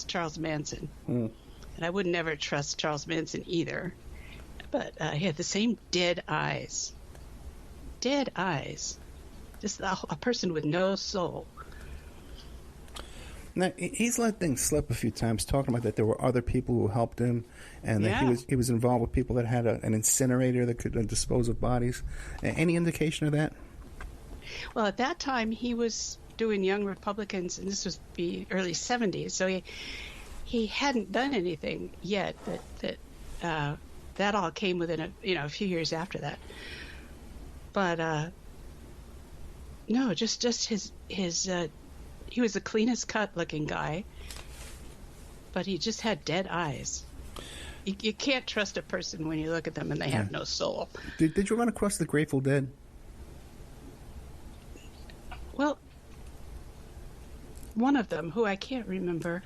Charles Manson. And I would never trust Charles Manson either. But he had the same dead eyes. Dead eyes. Just a person with no soul. Now, he's let things slip a few times, talking about that there were other people who helped him, and that he was involved with people that had an incinerator that could dispose of bodies. Any indication of that? Well, at that time, he was doing Young Republicans, and this was the early 70s, so he hadn't done anything yet. That all came within a few years after that. But no, just his he was the cleanest cut looking guy, but he just had dead eyes. You can't trust a person when you look at them and they have no soul. Did you run across the Grateful Dead? Well, one of them, who I can't remember,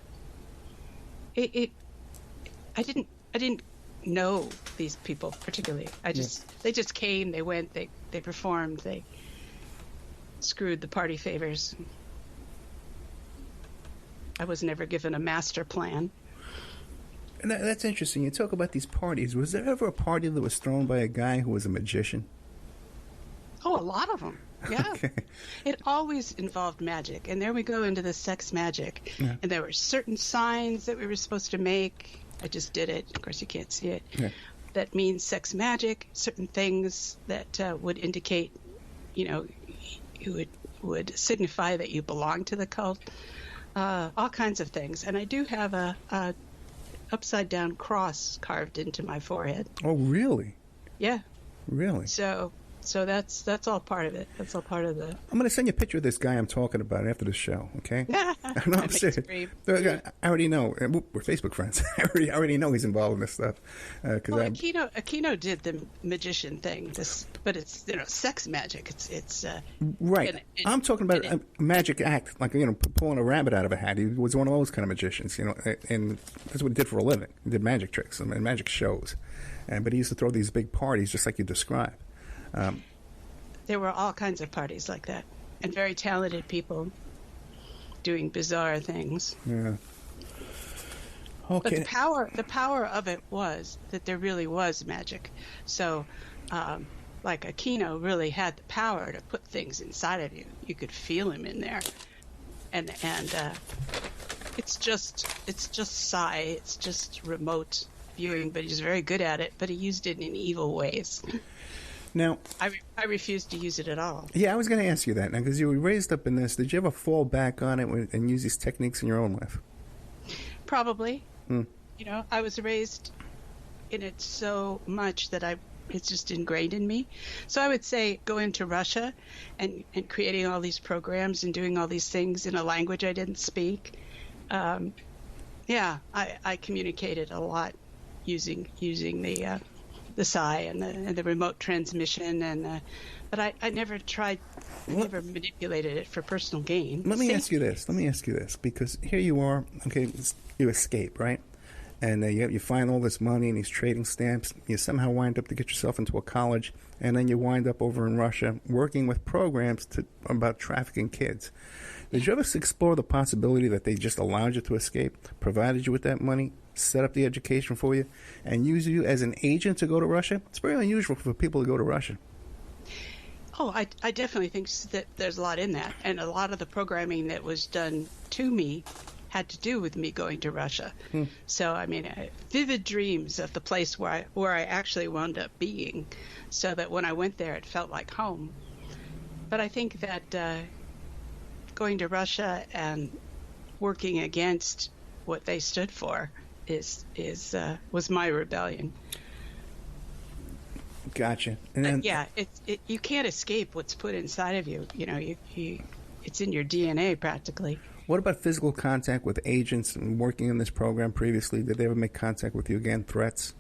I didn't know these people particularly. They just came, they went, they performed, they screwed the party favors. I was never given a master plan. And that's interesting. You talk about these parties. Was there ever a party that was thrown by a guy who was a magician? Oh, a lot of them. Yeah. Okay. It always involved magic. And there we go into the sex magic. Yeah. And there were certain signs that we were supposed to make. I just did it. Of course, you can't see it. Yeah. That means sex magic, certain things that would indicate, you would signify that you belong to the cult. All kinds of things. And I do have a upside-down cross carved into my forehead. Oh, really? Yeah. Really? So that's all part of it. That's all part of the... I'm going to send you a picture of this guy I'm talking about after the show, okay? No, I'm serious. I already know. We're Facebook friends. I already know he's involved in this stuff. Aquino did the magician thing. But it's sex magic. It's right. I'm talking about a magic act, like pulling a rabbit out of a hat. He was one of those kind of magicians, and that's what he did for a living. He did magic tricks and magic shows, but he used to throw these big parties, just like you described. There were all kinds of parties like that, and very talented people doing bizarre things. Yeah. But Okay. the power of it was that there really was magic. So, like Aquino really had the power to put things inside of you. You could feel him in there, and it's just psi. It's just remote viewing, but he's very good at it. But he used it in evil ways. Now, I refused to use it at all. Yeah, I was going to ask you that now, because you were raised up in this. Did you ever fall back on it and use these techniques in your own life? Probably. I was raised in it so much that it's just ingrained in me. So I would say going to Russia and creating all these programs and doing all these things in a language I didn't speak. I communicated a lot using the psi and the remote transmission, but I never never manipulated it for personal gain. Let me ask you this, because here you are, okay, you escape, right? And you find all this money and these trading stamps. You somehow wind up to get yourself into a college, and then you wind up over in Russia working with programs about trafficking kids. Did you ever explore the possibility that they just allowed you to escape, provided you with that money, set up the education for you, and use you as an agent to go to Russia? It's very unusual for people to go to Russia. Oh, I definitely think that there's a lot in that. And a lot of the programming that was done to me had to do with me going to Russia. So, I mean, vivid dreams of the place where I actually wound up being, so that when I went there, it felt like home. But I think that going to Russia and working against what they stood for was my rebellion. Gotcha. And then, you can't escape what's put inside of you. It's in your DNA practically. What about physical contact with agents and working in this program previously? Did they ever make contact with you again? Threats?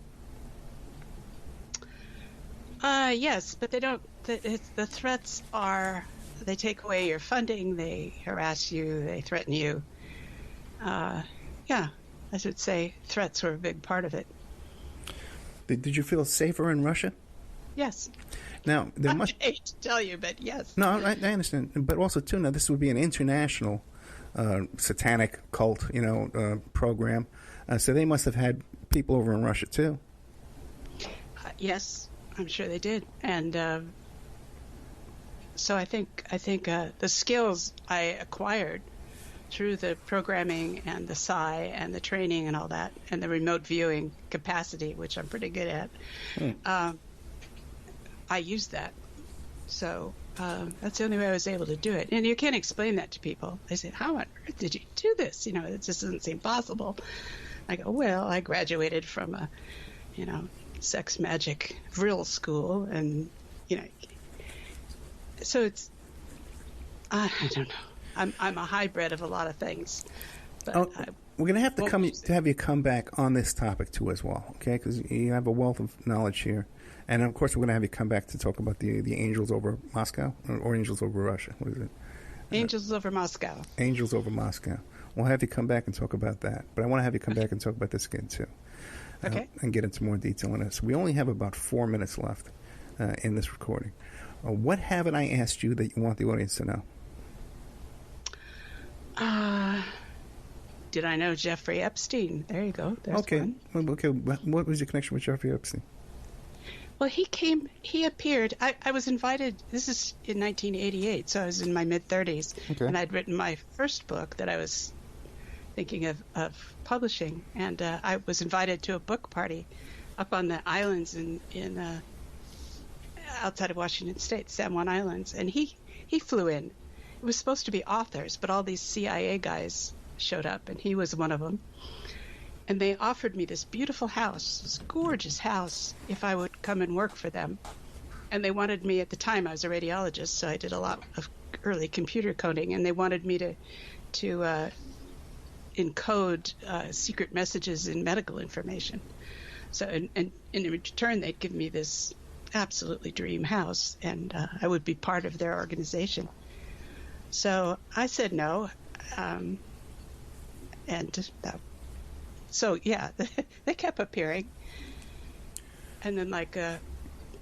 Yes, but they don't. The threats are, they take away your funding, they harass you, they threaten you. I should say threats were a big part of it. Did you feel safer in Russia? Yes. Now, I hate to tell you, but yes. No, I understand. But also, too, now this would be an international satanic cult, program. So they must have had people over in Russia, too. Yes, I'm sure they did. And so I think the skills I acquired through the programming and the psi and the training and all that, and the remote viewing capacity, which I'm pretty good at, I used that. So that's the only way I was able to do it. And you can't explain that to people. They say, how on earth did you do this? It just doesn't seem possible. I go, well, I graduated from a, Sex Magick real school, and, so it's, I don't know. I'm a hybrid of a lot of things. But we're going to have to have you come back on this topic, too, as well, okay? Because you have a wealth of knowledge here. And, of course, we're going to have you come back to talk about the angels over Moscow, or angels over Russia. What is it? Angels over Moscow. Angels over Moscow. We'll have you come back and talk about that. But I want to have you come back and talk about this again, too. Okay. And get into more detail on this. We only have about 4 minutes left in this recording. What haven't I asked you that you want the audience to know? Did I know Jeffrey Epstein? There you go. There's okay. one. Okay. What was your connection with Jeffrey Epstein? Well, he appeared. I was invited. This is in 1988, so I was in my mid-30s. Okay. And I'd written my first book that I was thinking of publishing. And I was invited to a book party up on the islands in outside of Washington State, San Juan Islands. And he flew in. It was supposed to be authors, but all these CIA guys showed up, and he was one of them. And they offered me this beautiful house, this gorgeous house, if I would come and work for them. And they wanted me, at the time I was a radiologist, so I did a lot of early computer coding, and they wanted me to to encode secret messages in medical information. So, and in return, they'd give me this absolutely dream house, and I would be part of their organization. So I said no, so yeah, they kept appearing, and then like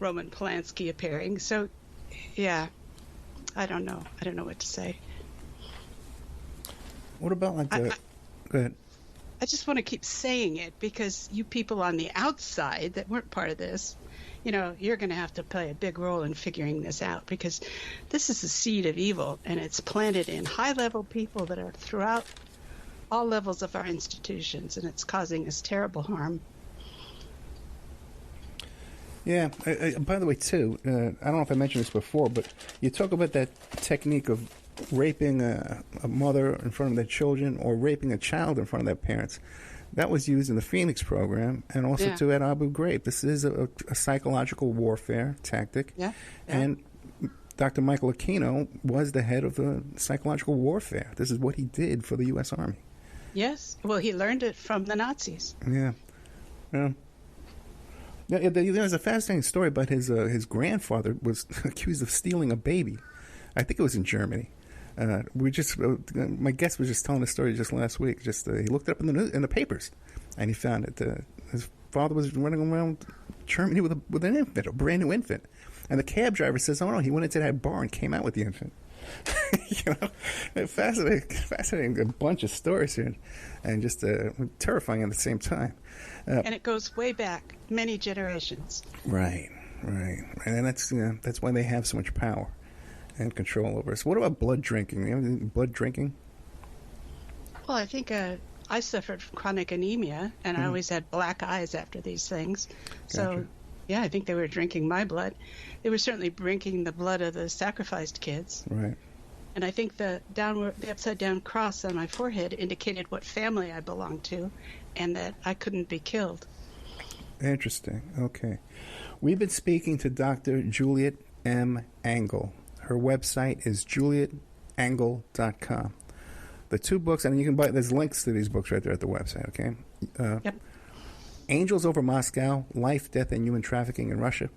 Roman Polanski appearing. So yeah, I don't know what to say. What about like the? Go ahead. I just want to keep saying it because you people on the outside that weren't part of this, you're going to have to play a big role in figuring this out, because this is the seed of evil, and it's planted in high-level people that are throughout all levels of our institutions, and it's causing us terrible harm. Yeah. By the way, too, I don't know if I mentioned this before, but you talk about that technique of raping a mother in front of their children, or raping a child in front of their parents. That was used in the Phoenix program, and also too at Abu Ghraib. This is a psychological warfare tactic. Yeah. And Dr. Michael Aquino was the head of the psychological warfare. This is what he did for the U.S. Army. Yes. Well, he learned it from the Nazis. Yeah. There's a fascinating story about his grandfather was accused of stealing a baby. I think it was in Germany. My guest was just telling the story just last week. He looked it up in the papers, and he found that his father was running around Germany with an infant, a brand new infant, and the cab driver says, "Oh no, he went into that bar and came out with the infant." Fascinating, a bunch of stories here, and just terrifying at the same time. And it goes way back, many generations. Right, and that's why they have so much power and control over us. What about blood drinking? You have any blood drinking? Well, I think I suffered from chronic anemia, and I always had black eyes after these things. So, yeah, I think they were drinking my blood. They were certainly drinking the blood of the sacrificed kids. Right. And I think the upside-down cross on my forehead indicated what family I belonged to, and that I couldn't be killed. Interesting. Okay. We've been speaking to Dr. Juliet M. Angle. Her website is julietangel.com. The two books, and you can buy, there's links to these books right there at the website, okay? Yep. Angels Over Moscow, Life, Death, and Human Trafficking in Russia.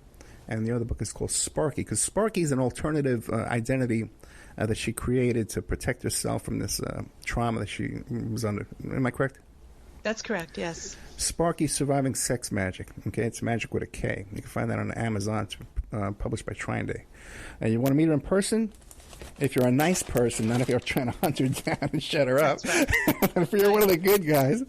And the other book is called Sparky, because Sparky is an alternative identity that she created to protect herself from this trauma that she was under. Am I correct? That's correct, yes. Sparky Surviving Sex Magick. Okay, it's magic with a K. You can find that on Amazon. It's published by Trine. And you want to meet her in person? If you're a nice person, not if you're trying to hunt her down and shut her up. Right. If you're one of the good guys.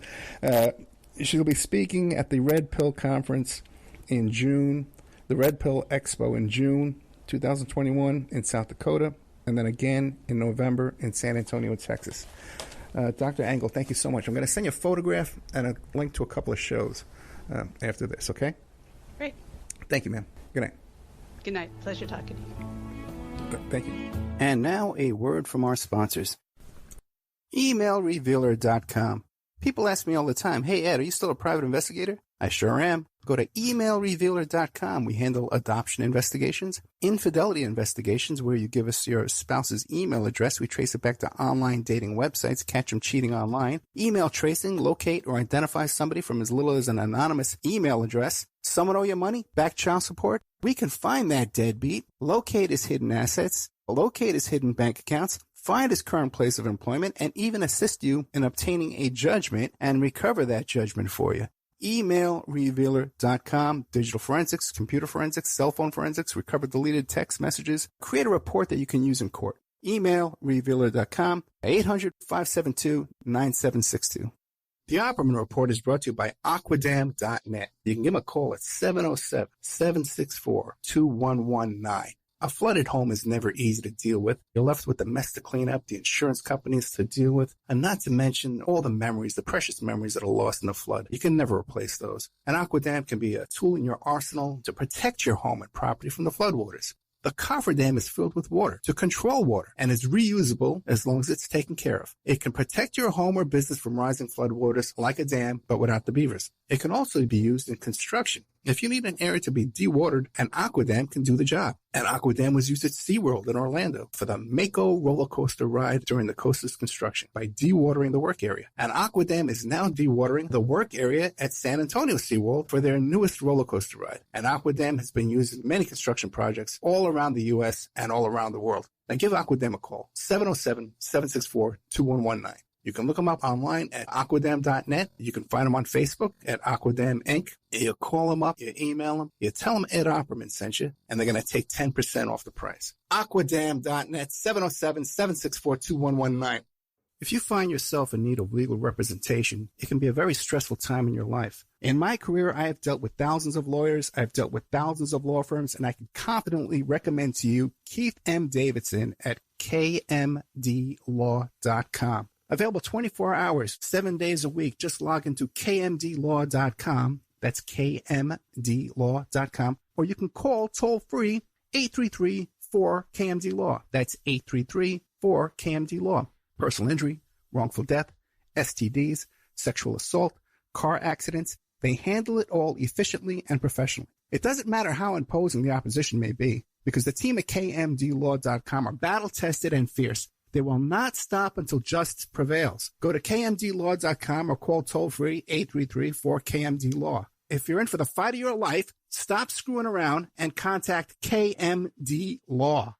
She'll be speaking at the Red Pill Conference in June, the Red Pill Expo in June 2021 in South Dakota, and then again in November in San Antonio, Texas. Dr. Angle, thank you so much. I'm going to send you a photograph and a link to a couple of shows after this, okay? Great. Thank you, ma'am. Good night. Good night. Pleasure talking to you. Thank you. And now a word from our sponsors. Emailrevealer.com. People ask me all the time, "Hey, Ed, are you still a private investigator?" I sure am. Go to emailrevealer.com. We handle adoption investigations, infidelity investigations, where you give us your spouse's email address. We trace it back to online dating websites, catch them cheating online. Email tracing, locate or identify somebody from as little as an anonymous email address. Someone owe you money? Back child support? We can find that deadbeat. Locate his hidden assets. Locate his hidden bank accounts. Find his current place of employment, and even assist you in obtaining a judgment and recover that judgment for you. Emailrevealer.com. Digital forensics, computer forensics, cell phone forensics, recover deleted text messages. Create a report that you can use in court. Emailrevealer.com, 800-572-9762. The Opperman Report is brought to you by Aquadam.net. You can give them a call at 707-764-2119. A flooded home is never easy to deal with. You're left with the mess to clean up, the insurance companies to deal with, and not to mention all the memories, the precious memories that are lost in the flood. You can never replace those. And Aquadam can be a tool in your arsenal to protect your home and property from the floodwaters. The cofferdam is filled with water to control water and is reusable as long as it's taken care of. It can protect your home or business from rising floodwaters like a dam, but without the beavers. It can also be used in construction If you need an area to be dewatered, an aquadam can do the job. An aquadam was used at SeaWorld in Orlando for the Mako roller coaster ride during the coaster's construction by dewatering the work area. An aquadam is now dewatering the work area at San Antonio SeaWorld for their newest roller coaster ride. An aquadam has been used in many construction projects all around the U.S. and all around the world. Now give Aquadam a call, 707-764-2119. You can look them up online at aquadam.net. You can find them on Facebook at Aquadam Inc. You call them up, you email them, you tell them Ed Opperman sent you, and they're going to take 10% off the price. Aquadam.net, 707-764-2119. If you find yourself in need of legal representation, it can be a very stressful time in your life. In my career, I have dealt with thousands of lawyers, I've dealt with thousands of law firms, and I can confidently recommend to you Keith M. Davidson at kmdlaw.com. Available 24 hours, 7 days a week. Just log into kmdlaw.com. That's kmdlaw.com. Or you can call toll-free 833-4KMD-LAW. That's 833-4KMD-LAW. Personal injury, wrongful death, STDs, sexual assault, car accidents. They handle it all efficiently and professionally. It doesn't matter how imposing the opposition may be, because the team at kmdlaw.com are battle-tested and fierce. They will not stop until justice prevails. Go to kmdlaw.com or call toll-free 833-4KMD-LAW. If you're in for the fight of your life, stop screwing around and contact KMD Law.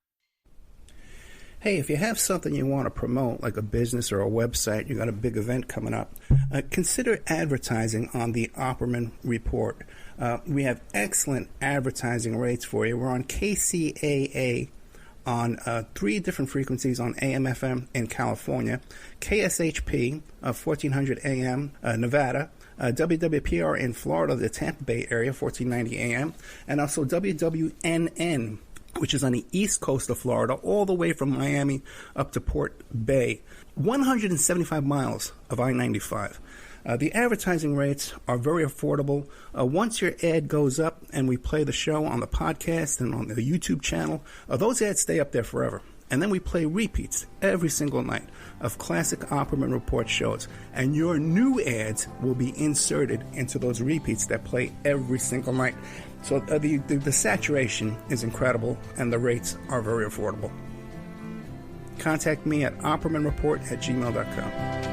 Hey, if you have something you want to promote, like a business or a website, you got a big event coming up, consider advertising on the Opperman Report. We have excellent advertising rates for you. We're on KCAA on 3 different frequencies on AM/FM in California, KSHP 1400 AM Nevada, WWPR in Florida, the Tampa Bay area 1490 AM, and also WWNN, which is on the east coast of Florida, all the way from Miami up to Port Bay, 175 miles of I-95. The advertising rates are very affordable. Once your ad goes up and we play the show on the podcast and on the YouTube channel, those ads stay up there forever. And then we play repeats every single night of classic Opperman Report shows. And your new ads will be inserted into those repeats that play every single night. So the saturation is incredible and the rates are very affordable. Contact me at oppermanreport@gmail.com.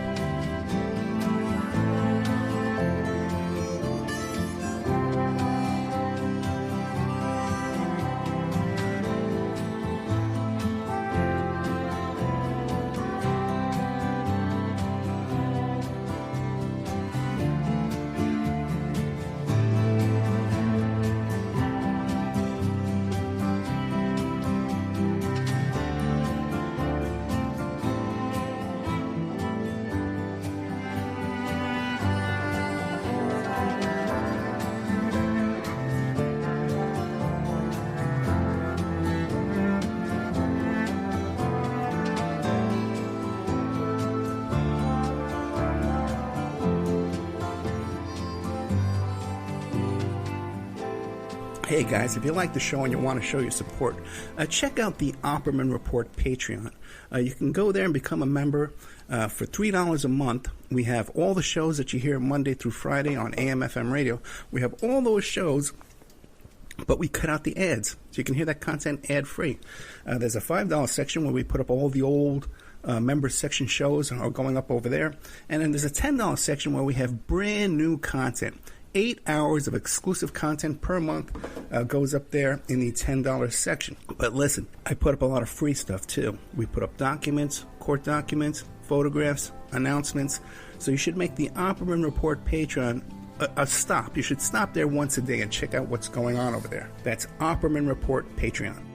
Hey guys, if you like the show and you want to show your support, check out the Opperman Report Patreon. You can go there and become a member for $3 a month. We have all the shows that you hear Monday through Friday on AM/FM radio. We have all those shows, but we cut out the ads, so you can hear that content ad-free. There's a $5 section where we put up all the old member section shows are going up over there. And then there's a $10 section where we have brand new content. 8 hours of exclusive content per month goes up there in the $10 section. But listen, I put up a lot of free stuff too. We put up documents, court documents, photographs, announcements. So you should make the Opperman Report Patreon a stop. You should stop there once a day and check out what's going on over there. That's Opperman Report Patreon.